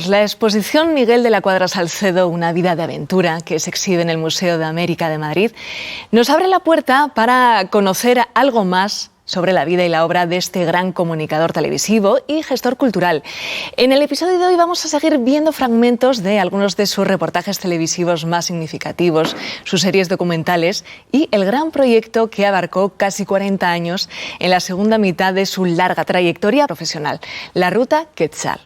La exposición Miguel de la Cuadra Salcedo, una vida de aventura, que se exhibe en el Museo de América de Madrid, nos abre la puerta para conocer algo más sobre la vida y la obra de este gran comunicador televisivo y gestor cultural. En el episodio de hoy vamos a seguir viendo fragmentos de algunos de sus reportajes televisivos más significativos, sus series documentales y el gran proyecto que abarcó casi 40 años en la segunda mitad de su larga trayectoria profesional, la Ruta Quetzal.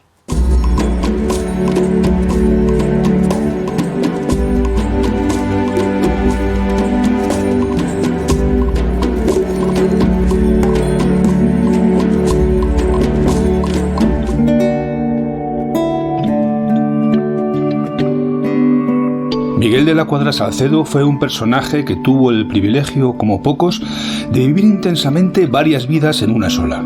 Miguel de la Cuadra Salcedo fue un personaje que tuvo el privilegio, como pocos, de vivir intensamente varias vidas en una sola.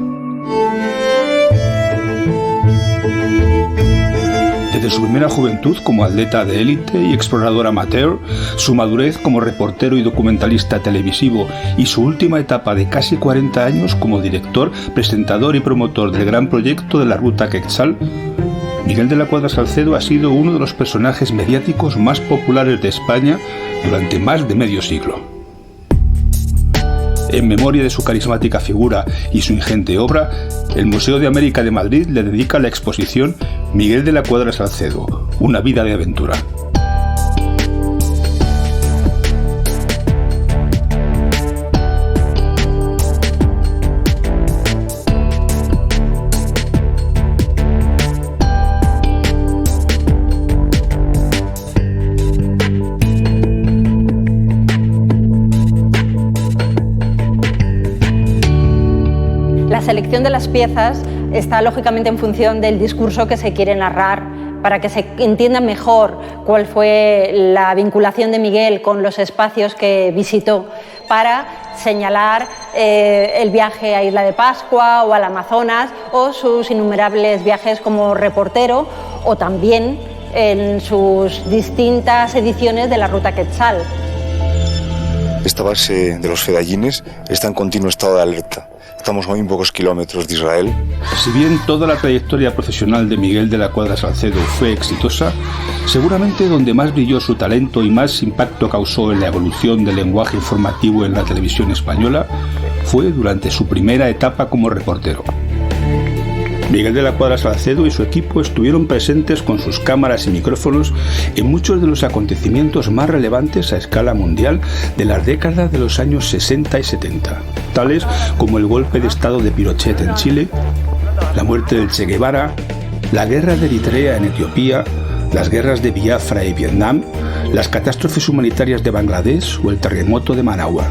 Desde su primera juventud como atleta de élite y explorador amateur, su madurez como reportero y documentalista televisivo y su última etapa de casi 40 años como director, presentador y promotor del gran proyecto de la Ruta Quetzal, Miguel de la Cuadra Salcedo ha sido uno de los personajes mediáticos más populares de España durante más de medio siglo. En memoria de su carismática figura y su ingente obra, el Museo de América de Madrid le dedica la exposición Miguel de la Cuadra Salcedo, una vida de aventura. La selección de las piezas está lógicamente en función del discurso que se quiere narrar, para que se entienda mejor cuál fue la vinculación de Miguel con los espacios que visitó, para señalar el viaje a Isla de Pascua o al Amazonas o sus innumerables viajes como reportero, o también en sus distintas ediciones de la Ruta Quetzal. Esta base de los Fedayines está en continuo estado de alerta. Estamos a muy pocos kilómetros de Israel. Si bien toda la trayectoria profesional de Miguel de la Cuadra Salcedo fue exitosa, seguramente donde más brilló su talento y más impacto causó en la evolución del lenguaje informativo en la televisión española fue durante su primera etapa como reportero. Miguel de la Cuadra Salcedo y su equipo estuvieron presentes con sus cámaras y micrófonos en muchos de los acontecimientos más relevantes a escala mundial de las décadas de los años 60 y 70, tales como el golpe de estado de Pinochet en Chile, la muerte del Che Guevara, la guerra de Eritrea en Etiopía, las guerras de Biafra y Vietnam, las catástrofes humanitarias de Bangladesh o el terremoto de Managua.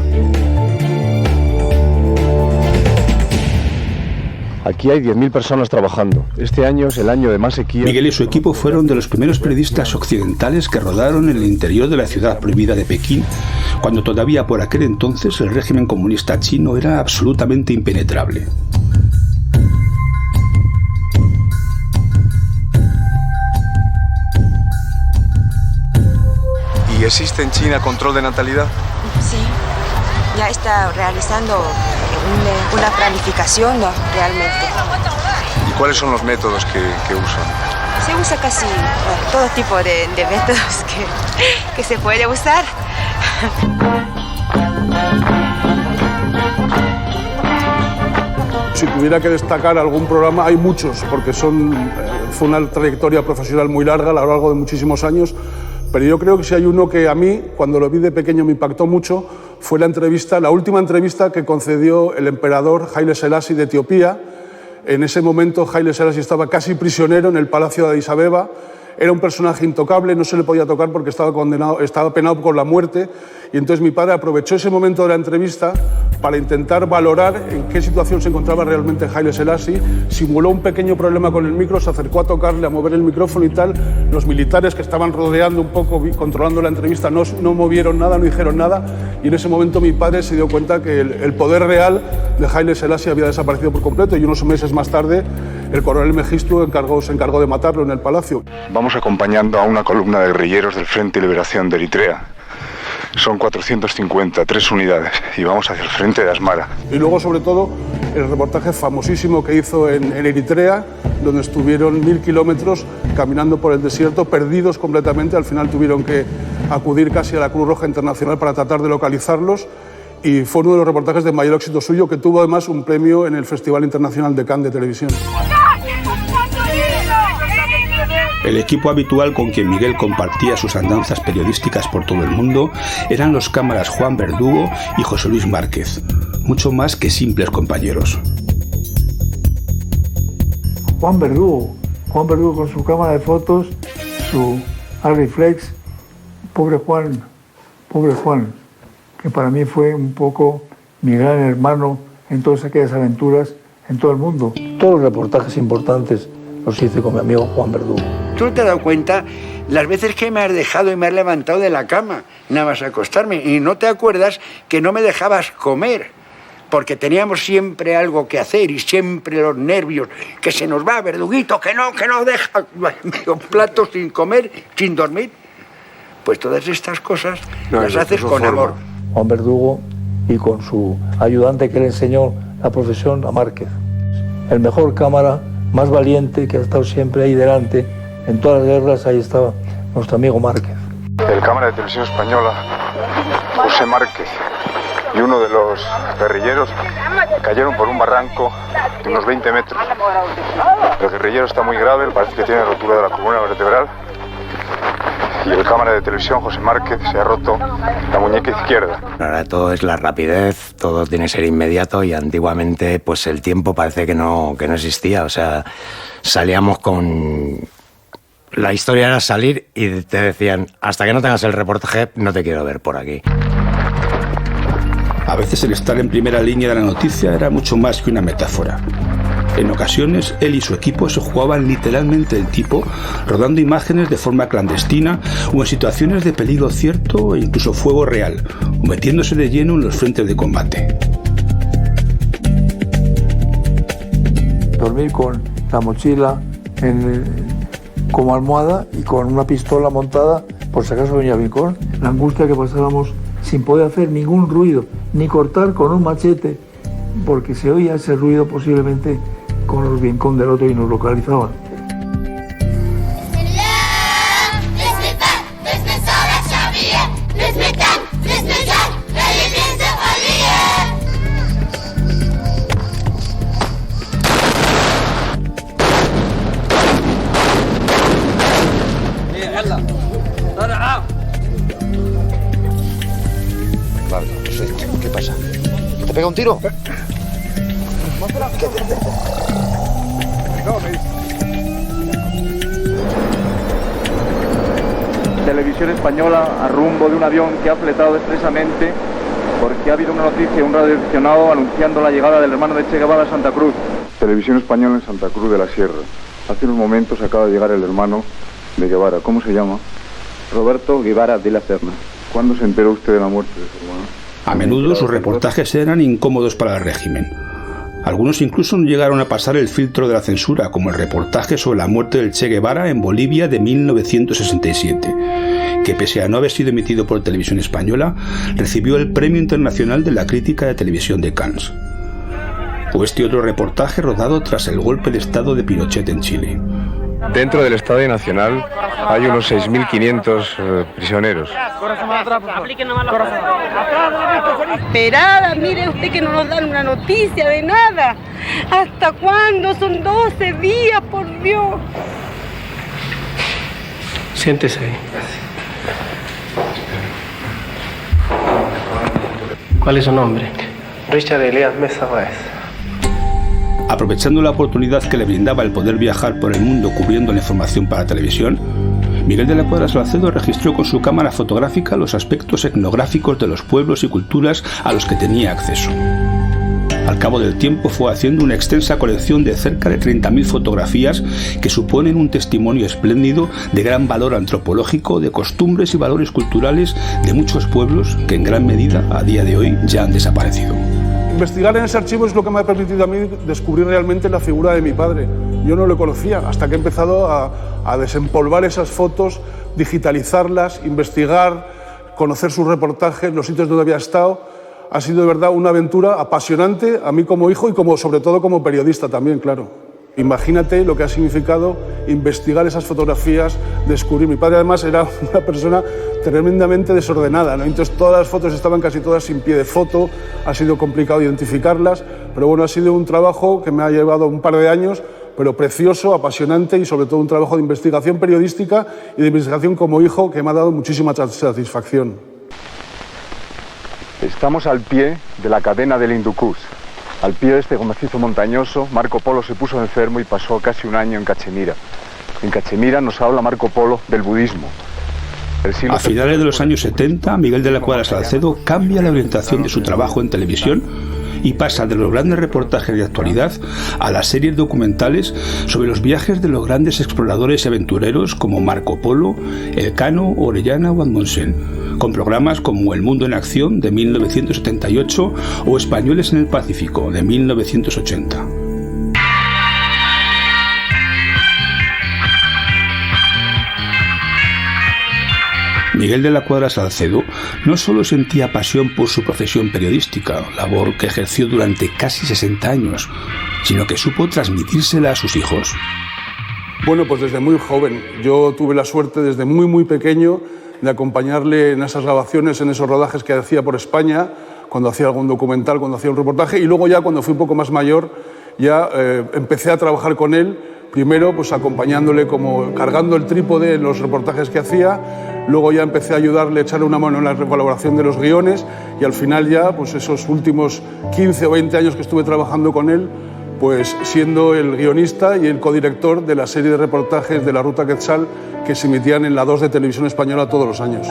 Aquí hay 10.000 personas trabajando. Este año es el año de más sequía. Miguel y su equipo fueron de los primeros periodistas occidentales que rodaron en el interior de la ciudad prohibida de Pekín, cuando todavía por aquel entonces el régimen comunista chino era absolutamente impenetrable. ¿Y existe en China control de natalidad? Sí, ya está realizando una planificación, ¿no? Realmente. ¿Y cuáles son los métodos que usan? Se usa casi todo tipo de métodos que se puede usar. Si tuviera que destacar algún programa, hay muchos, porque fue una trayectoria profesional muy larga, a lo largo de muchísimos años. Pero yo creo que si hay uno que a mí, cuando lo vi de pequeño, me impactó mucho, fue la última entrevista que concedió el emperador Haile Selassie de Etiopía. En ese momento Haile Selassie estaba casi prisionero en el palacio de Addis Abeba. Era un personaje intocable, no se le podía tocar porque estaba penado por la muerte. Y entonces mi padre aprovechó ese momento de la entrevista para intentar valorar en qué situación se encontraba realmente Haile Selassie. Simuló un pequeño problema con el micro, se acercó a tocarle, a mover el micrófono y tal. Los militares que estaban rodeando un poco, controlando la entrevista, no movieron nada, no dijeron nada. Y en ese momento mi padre se dio cuenta que el poder real de Haile Selassie había desaparecido por completo, y unos meses más tarde el coronel Mengistu se encargó de matarlo en el palacio. Vamos acompañando a una columna de guerrilleros del Frente de Liberación de Eritrea. Son 450, 3 unidades, y vamos hacia el frente de Asmara. Y luego, sobre todo, el reportaje famosísimo que hizo en Eritrea, donde estuvieron 1000 kilómetros caminando por el desierto, perdidos completamente. Al final tuvieron que acudir casi a la Cruz Roja Internacional para tratar de localizarlos, y fue uno de los reportajes de mayor éxito suyo, que tuvo además un premio en el Festival Internacional de Cannes de Televisión. El equipo habitual con quien Miguel compartía sus andanzas periodísticas por todo el mundo eran los cámaras Juan Verdugo y José Luis Márquez, mucho más que simples compañeros. Juan Verdugo con su cámara de fotos, su Arriflex, pobre Juan, que para mí fue un poco mi gran hermano en todas aquellas aventuras en todo el mundo. Todos los reportajes importantes los hice con mi amigo Juan Verdugo. ¿Tú te has dado cuenta las veces que me has dejado y me has levantado de la cama nada más acostarme? Y no te acuerdas que no me dejabas comer, porque teníamos siempre algo que hacer y siempre los nervios, que se nos va, Verduguito, que no deja medio plato sin comer, sin dormir. Pues todas estas cosas las haces con amor. Juan Verdugo y con su ayudante que le enseñó la profesión, a Márquez. El mejor cámara, más valiente, que ha estado siempre ahí delante. En todas las guerras, ahí estaba nuestro amigo Márquez. El cámara de televisión española, José Márquez, y uno de los guerrilleros cayeron por un barranco de unos 20 metros. El guerrillero está muy grave, parece que tiene rotura de la columna vertebral. Y el cámara de televisión, José Márquez, se ha roto la muñeca izquierda. Ahora todo es la rapidez, todo tiene que ser inmediato, y antiguamente pues el tiempo parece que no existía. O sea, salíamos con... La historia era salir y te decían, hasta que no tengas el reportaje no te quiero ver por aquí. A veces el estar en primera línea de la noticia era mucho más que una metáfora. En ocasiones, él y su equipo se jugaban literalmente el tipo, rodando imágenes de forma clandestina o en situaciones de peligro cierto e incluso fuego real, o metiéndose de lleno en los frentes de combate. Dormir con la mochila como almohada y con una pistola montada, por si acaso venía Vincón. La angustia que pasábamos sin poder hacer ningún ruido, ni cortar con un machete, porque se oía ese ruido posiblemente con los Vincón del otro y nos localizaban. Vale, perfecto. ¿Qué pasa? ¿Te pega un tiro? Televisión Española a rumbo de un avión que ha fletado expresamente porque ha habido una noticia, un radioaficionado anunciando la llegada del hermano de Che Guevara a Santa Cruz. Televisión Española en Santa Cruz de la Sierra. Hace unos momentos acaba de llegar el hermano de Guevara. ¿Cómo se llama? Roberto Guevara de la Serna. ¿Cuándo se enteró usted de la muerte de su hermano? A menudo sus reportajes eran incómodos para el régimen. Algunos incluso no llegaron a pasar el filtro de la censura, como el reportaje sobre la muerte del Che Guevara en Bolivia de 1967, que pese a no haber sido emitido por Televisión Española, recibió el Premio Internacional de la Crítica de Televisión de Cannes. O este otro reportaje rodado tras el golpe de estado de Pinochet en Chile. Dentro del Estadio Nacional hay unos 6.500 prisioneros. Esperada, mire usted que no nos dan una noticia de nada. ¿Hasta cuándo? Son 12 días, por Dios. Siéntese ahí. ¿Cuál es su nombre? Richard Elías Mesa Báez. Aprovechando la oportunidad que le brindaba el poder viajar por el mundo cubriendo la información para televisión, Miguel de la Cuadra Salcedo registró con su cámara fotográfica los aspectos etnográficos de los pueblos y culturas a los que tenía acceso. Al cabo del tiempo fue haciendo una extensa colección de cerca de 30.000 fotografías que suponen un testimonio espléndido de gran valor antropológico, de costumbres y valores culturales de muchos pueblos que en gran medida a día de hoy ya han desaparecido. Investigar en ese archivo es lo que me ha permitido a mí descubrir realmente la figura de mi padre. Yo no lo conocía hasta que he empezado a desempolvar esas fotos, digitalizarlas, investigar, conocer sus reportajes, los sitios donde había estado. ha sido de verdad una aventura apasionante a mí como hijo y sobre todo como periodista también, claro. Imagínate lo que ha significado investigar esas fotografías, descubrir. Mi padre además era una persona tremendamente desordenada, ¿no? Entonces todas las fotos estaban casi todas sin pie de foto, ha sido complicado identificarlas, pero bueno, ha sido un trabajo que me ha llevado un par de años, pero precioso, apasionante y sobre todo un trabajo de investigación periodística y de investigación como hijo que me ha dado muchísima satisfacción. Estamos al pie de la cadena del Hindu Kush. Al pie de este macizo montañoso, Marco Polo se puso enfermo y pasó casi un año en Cachemira. En Cachemira nos habla Marco Polo del budismo. A finales de los años 70, Miguel de la Cuadra Salcedo cambia la orientación de su trabajo en televisión y pasa de los grandes reportajes de actualidad a las series documentales sobre los viajes de los grandes exploradores y aventureros como Marco Polo, Elcano, Orellana o Amundsen, con programas como El Mundo en Acción de 1978 o Españoles en el Pacífico de 1980. Miguel de la Cuadra Salcedo no solo sentía pasión por su profesión periodística, labor que ejerció durante casi 60 años, sino que supo transmitírsela a sus hijos. Bueno, pues desde muy joven. Yo tuve la suerte desde muy pequeño de acompañarle en esas grabaciones, en esos rodajes que hacía por España, cuando hacía algún documental, cuando hacía un reportaje, y luego ya cuando fui un poco más mayor, ya empecé a trabajar con él, primero pues acompañándole como cargando el trípode en los reportajes que hacía, luego ya empecé a ayudarle, a echarle una mano en la colaboración de los guiones, y al final ya, pues esos últimos 15 o 20 años que estuve trabajando con él, pues siendo el guionista y el codirector de la serie de reportajes de la Ruta Quetzal que se emitían en la 2 de Televisión Española todos los años.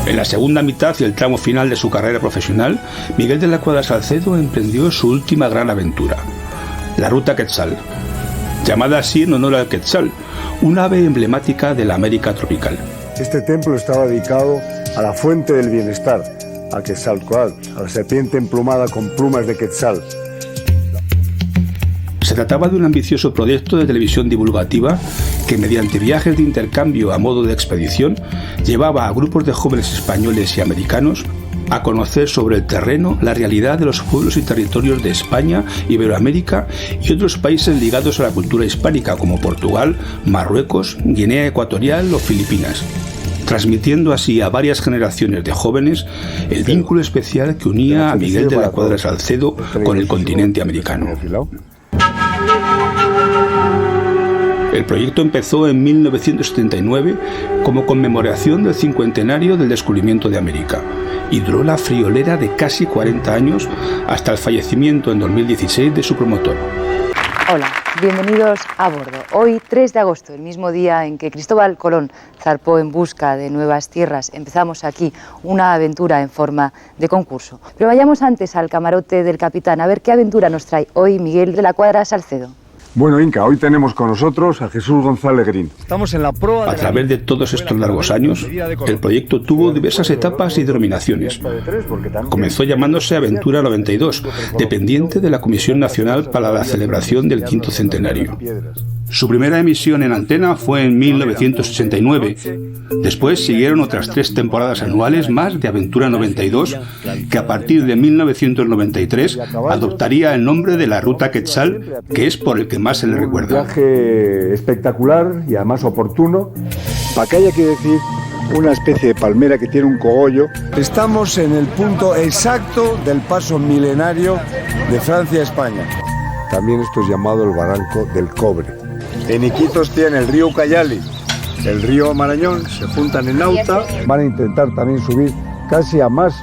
En la segunda mitad y el tramo final de su carrera profesional, Miguel de la Cuadra Salcedo emprendió su última gran aventura, la Ruta Quetzal, llamada así en honor al Quetzal, un ave emblemática de la América tropical. Este templo estaba dedicado a la fuente del bienestar, a Quetzalcóatl, a la serpiente emplumada con plumas de Quetzal. Se trataba de un ambicioso proyecto de televisión divulgativa que, mediante viajes de intercambio a modo de expedición, llevaba a grupos de jóvenes españoles y americanos a conocer sobre el terreno la realidad de los pueblos y territorios de España, Iberoamérica y otros países ligados a la cultura hispánica como Portugal, Marruecos, Guinea Ecuatorial o Filipinas, transmitiendo así a varias generaciones de jóvenes el vínculo especial que unía a Miguel de la Cuadra Salcedo con el continente americano. El proyecto empezó en 1979 como conmemoración del cincuentenario del descubrimiento de América y duró la friolera de casi 40 años hasta el fallecimiento en 2016 de su promotor. Hola, bienvenidos a bordo. Hoy, 3 de agosto, el mismo día en que Cristóbal Colón zarpó en busca de nuevas tierras, empezamos aquí una aventura en forma de concurso. Pero vayamos antes al camarote del capitán a ver qué aventura nos trae hoy Miguel de la Cuadra Salcedo. Bueno, Inca, hoy tenemos con nosotros a Jesús González Grín. Estamos en la proa. A través de todos estos largos años, el proyecto tuvo diversas etapas y denominaciones. Comenzó llamándose Aventura 92, dependiente de la Comisión Nacional para la celebración del quinto centenario. Su primera emisión en antena fue en 1989. Después siguieron otras 3 temporadas anuales más de Aventura 92, que a partir de 1993 adoptaría el nombre de la Ruta Quetzal, que es por el que más se le recuerda. Un viaje espectacular y además oportuno. Pacaya quiere decir una especie de palmera que tiene un cogollo. Estamos en el punto exacto del paso milenario de Francia a España. También esto es llamado el Barranco del Cobre. En Iquitos tiene el río Ucayali, el río Marañón, se juntan en Nauta. Van a intentar también subir casi a más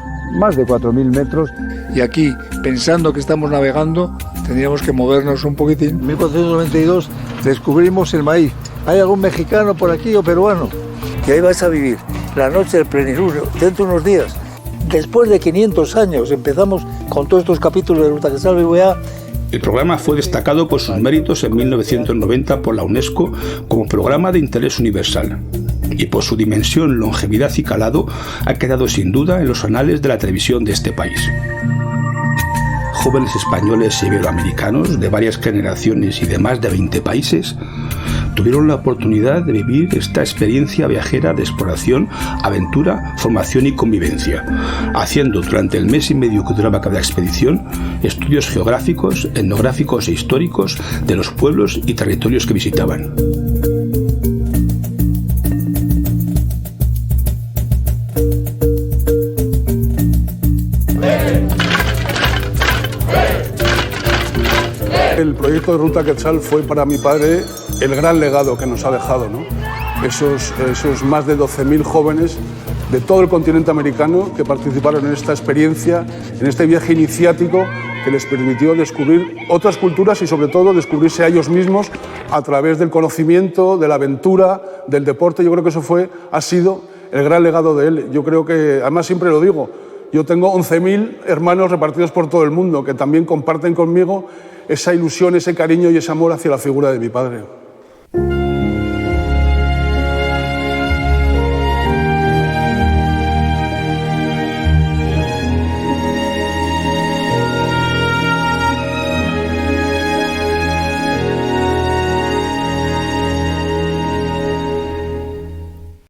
de 4.000 metros. Y aquí, pensando que estamos navegando, tendríamos que movernos un poquitín. En 1492 descubrimos el maíz. ¿Hay algún mexicano por aquí o peruano? Que ahí vais a vivir la noche del plenilunio, dentro de unos días. Después de 500 años empezamos con todos estos capítulos de Ruta Quetzal. El programa fue destacado por sus méritos en 1990 por la UNESCO como programa de interés universal. Y por su dimensión, longevidad y calado, ha quedado sin duda en los anales de la televisión de este país. jóvenes españoles e iberoamericanos de varias generaciones y de más de 20 países tuvieron la oportunidad de vivir esta experiencia viajera de exploración, aventura, formación y convivencia, haciendo durante el mes y medio que duraba cada expedición estudios geográficos, etnográficos e históricos de los pueblos y territorios que visitaban. El proyecto de Ruta Quetzal fue para mi padre el gran legado que nos ha dejado, ¿no? Esos más de 12.000 jóvenes de todo el continente americano que participaron en esta experiencia, en este viaje iniciático que les permitió descubrir otras culturas y sobre todo descubrirse a ellos mismos a través del conocimiento, de la aventura, del deporte. Yo creo que eso ha sido el gran legado de él. Yo creo que, además siempre lo digo, yo tengo 11.000 hermanos repartidos por todo el mundo que también comparten conmigo esa ilusión, ese cariño y ese amor hacia la figura de mi padre.